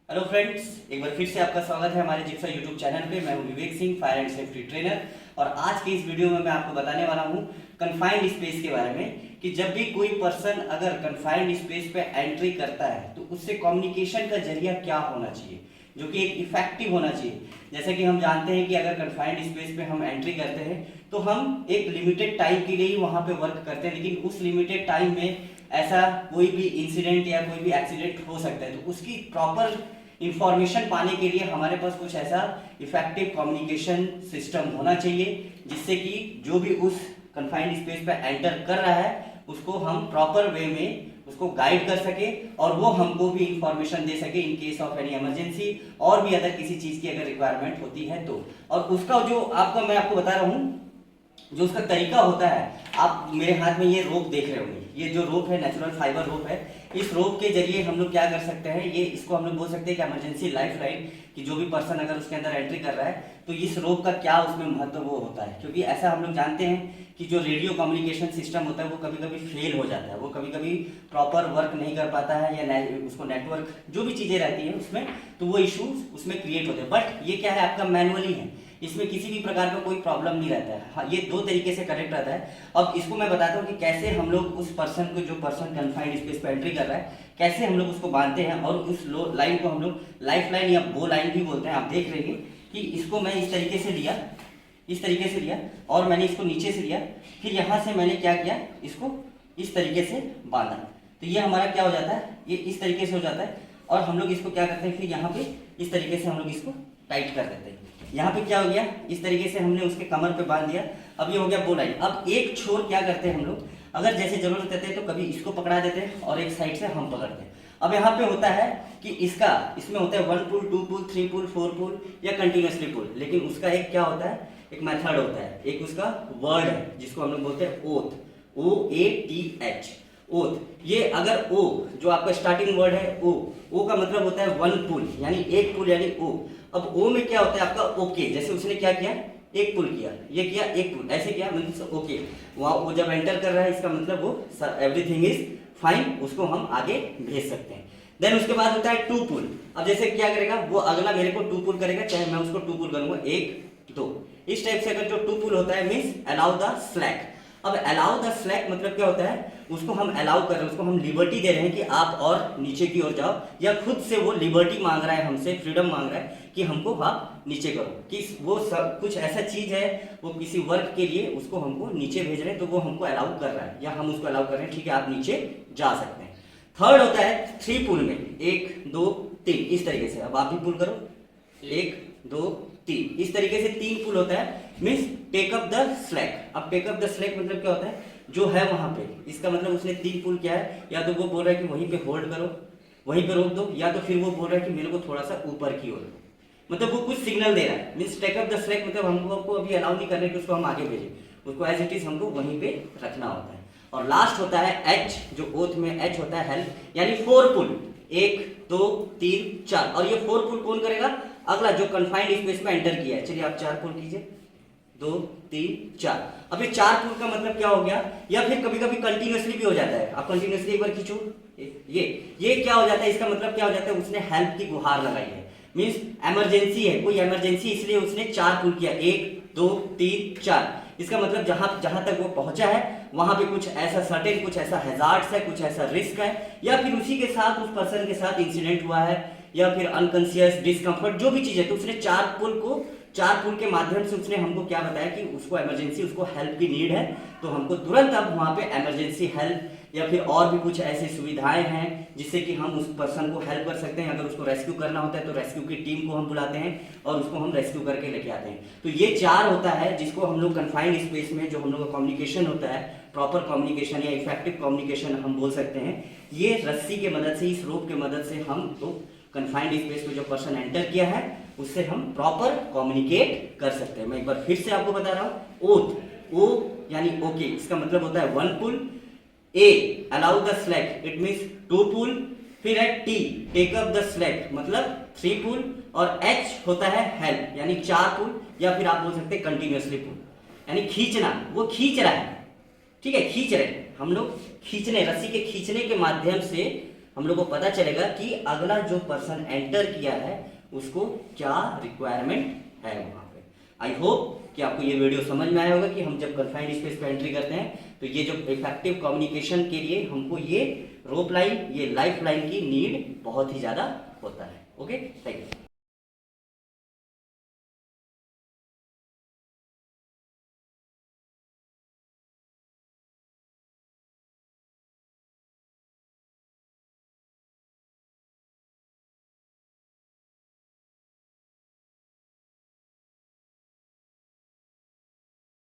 Hello friends, एक बार फिर से आपका स्वागत है हमारे जिप्सा यूट्यूब चैनल पे। मैं हूं Vivek Singh, fire and safety trainer. और आज के इस वीडियो में मैं आपको बताने वाला हूं कन्फाइंड स्पेस के बारे में कि जब भी कोई पर्सन अगर कन्फाइंड स्पेस पे एंट्री करता है तो उससे कम्युनिकेशन का जरिया क्या होना चाहिए, जो कि एक इफेक्टिव होना चाहिए। जैसे कि हम जानते हैं कि अगर कन्फाइंड स्पेस पे हम एंट्री करते हैं तो हम एक लिमिटेड टाइम के लिए ही वहां पे वर्क करते हैं, लेकिन उस लिमिटेड टाइम में ऐसा कोई भी इंसिडेंट या कोई भी एक्सीडेंट हो सकता है। तो उसकी प्रॉपर इंफॉर्मेशन पाने के लिए हमारे पास कुछ ऐसा इफेक्टिव कम्युनिकेशन सिस्टम होना चाहिए जिससे कि जो भी उस कन्फाइंड स्पेस पे एंटर कर रहा है उसको हम प्रॉपर वे में उसको गाइड कर सके और वो हमको भी इंफॉर्मेशन दे सके in case of any emergency और भी अगर किसी चीज की अगर रिक्वायरमेंट होती है तो। और उसका जो मैं आपको बता रहा हूँ जो उसका तरीका होता है, आप मेरे हाथ में ये रोप देख रहे होंगे। ये जो रोप है नेचुरल फाइबर रोप है। इस रोप के जरिए हम लोग क्या कर सकते हैं, ये इसको हम लोग बोल सकते हैं कि इमरजेंसी लाइफ लाइन, कि जो भी पर्सन अगर उसके अंदर एंट्री कर रहा है तो इस रोप का क्या उसमें महत्व वो होता है। क्योंकि ऐसा हम लोग जानते हैं कि जो रेडियो कम्युनिकेशन सिस्टम होता है वो कभी कभी फेल हो जाता है, वो कभी कभी प्रॉपर वर्क नहीं कर पाता है या उसको नेटवर्क जो भी चीजें रहती है उसमें, तो वो इश्यूज उसमें क्रिएट होते हैं। बट ये क्या है, आपका मैनुअली है, इसमें किसी भी प्रकार का कोई प्रॉब्लम नहीं रहता है। हाँ, ये दो तरीके से कनेक्ट रहता है। अब इसको मैं बताता हूँ कि कैसे हम लोग उस पर्सन को, जो पर्सन कन्फाइंड स्पेस पे एंट्री कर रहा है, कैसे हम लोग उसको बांधते हैं। और उस लाइन को हम लोग लाइफ लाइन या बो लाइन भी बोलते हैं। आप देख लेंगे कि इसको मैं इस तरीके से लिया, इस तरीके से लिया और मैंने इसको नीचे से लिया, फिर यहाँ से मैंने क्या किया, इसको इस तरीके से बांधा। तो ये हमारा क्या हो जाता है, ये इस तरीके से हो जाता है। और हम लोग इसको क्या करते हैं, फिर यहाँ पे इस तरीके से हम लोग इसको टाइट कर देते हैं। यहाँ पे क्या हो गया, इस तरीके से हमने उसके कमर पे बांध दिया। अब ये हो गया बो लाइन। अब एक छोर क्या करते हैं हम लोग, अगर जैसे जरूरत रहती है तो कभी इसको पकड़ा देते हैं और एक साइड से हम पकड़ते हैं। अब यहाँ पे होता है कि इसमें होता है 1 पुल, 2 पुल, 3 पुल, 4 पुल या कंटिन्यूसली पुल। लेकिन उसका एक क्या होता है, एक मेथड होता है, एक उसका वर्ड है जिसको हम लोग बोलते हैं ओथ, OATH, ओथ। ये अगर ओ जो आपका स्टार्टिंग वर्ड है ओ का मतलब होता है 1 पुल, यानी एक पुल यानी ओ। अब ओ में क्या होता है आपका ओके, जैसे उसने क्या किया, एक पुल किया, ये किया एक पुल, ऐसे किया, मतलब ओके। वहां वो जब एंटर कर रहा है इसका मतलब वो एवरीथिंग इज फाइन, उसको हम आगे भेज सकते हैं। देन उसके बाद होता है 2 पुल। अब जैसे क्या करेगा वो, अगला मेरे को 2 पुल करेगा, चाहे मैं उसको 2 पुल करूंगा 1 2, इस टाइप से। अगर जो 2 पुल होता है मीन्स अलाउ द स्लैक। अब अलाउ द स्लैक मतलब क्या होता है, उसको हम अलाउ कर रहे हैं, उसको हम लिबर्टी दे रहे हैं कि आप और नीचे की ओर जाओ, या खुद से वो लिबर्टी मांग रहा है हमसे, फ्रीडम मांग रहा है कि हमको आप नीचे करो। कि वो सब कुछ ऐसा चीज है, वो किसी वर्क के लिए उसको हमको नीचे भेज रहे हैं, तो वो हमको अलाउ कर रहा है या हम उसको अलाउ कर रहे हैं, ठीक है आप नीचे जा सकते हैं। थर्ड होता है 3 पुल में 1 2 3, इस तरीके से। अब आप भी पुल करो, 1 2 3, इस तरीके से 3 पुल होता है, means take up the slack. अब टेक अप द स्लैक मतलब क्या होता है, जो है वहां पे, इसका मतलब उसने 3 पुल किया है, या तो वो बोल रहा है कि वहीं पे होल्ड करो, वहीं पे रोक दो, या तो फिर वो बोल रहा है कि मेरे को थोड़ा सा ऊपर की ओर, मतलब वो कुछ सिग्नल दे रहा है। Means take up the slack मतलब हमको अभी अलाउ नहीं कर रहे कि उसको हम आगे भेजें, उसको एज इट इज हमको वहीं पे रखना होता है। और लास्ट होता है एच, जो ओथ में एच होता है हेल्प, यानी 4 पुल, 1 2 3 4। और ये 4 पुल कौन करेगा, अगला जो कन्फाइंड स्पेस में एंटर किया है। चलिए आप 4 पुल कीजिए, 2 3 4। अब ये 4 पुल का मतलब क्या हो गया, या फिर कभी कभी कंटिन्यूसली भी हो जाता है। आप कंटिन्यूसली एक बार खींचो, ये क्या हो जाता है, इसका मतलब क्या हो जाता है, उसने हेल्प की गुहार लगाई है, मींस इमरजेंसी है, कोई इमरजेंसी, इसलिए उसने 4 पुल किया, 1 2 3 4। इसका मतलब जहां तक वो पहुंचा है वहां पे कुछ ऐसा सर्टेन, कुछ ऐसा हैजार्ड्स है, कुछ ऐसा रिस्क है, या फिर उसी के साथ उस पर्सन के साथ इंसिडेंट हुआ है, या फिर अनकॉन्शियस डिस्कंफर्ट, जो भी चीज है। तो उसने 4 पुल के माध्यम से उसने हमको क्या बताया कि उसको इमरजेंसी, उसको हेल्प की नीड है, तो हमको तुरंत अब वहां पे इमरजेंसी हेल्प या फिर और भी कुछ ऐसी सुविधाएं हैं जिससे कि हम उस पर्सन को हेल्प कर सकते हैं। अगर उसको रेस्क्यू करना होता है तो रेस्क्यू की टीम को हम बुलाते हैं और उसको हम रेस्क्यू करके लेके आते हैं। तो ये 4 होता है जिसको हम लोग कन्फाइंड स्पेस में जो हम लोग का कम्युनिकेशन होता है, प्रॉपर कम्युनिकेशन या इफेक्टिव कम्युनिकेशन हम बोल सकते हैं। ये रस्सी के मदद से, इस रोप के मदद से हम तो कन्फाइंड स्पेस में जो पर्सन एंटर किया है उससे हम प्रॉपर कम्युनिकेट कर सकते हैं। मैं एक बार फिर से आपको बता रहा हूं, ओथ, ओ यानी ओके, इसका मतलब होता है 1 pull, a allow the slack, it means 2 pull, फिर है टी टेक अप द स्लैक मतलब 3 पुल, और एच होता है हेल्प यानी 4 पुल, या फिर आप बोल सकते हैं कंटिन्यूसली पुल, यानी खींचना, वो खींच रहा है, ठीक है, खींच रहे हैं हम लोग, खींचने, रस्सी के खींचने के माध्यम से हम लोग को पता चलेगा कि अगला जो पर्सन एंटर किया है उसको क्या रिक्वायरमेंट है वहां पे। आई होप कि आपको ये वीडियो समझ में आया होगा कि हम जब कन्फाइंड स्पेस पे एंट्री करते हैं तो ये जो इफेक्टिव कम्युनिकेशन के लिए हमको ये रोप लाइन, ये लाइफ लाइन की नीड बहुत ही ज्यादा होता है। Okay, thank you.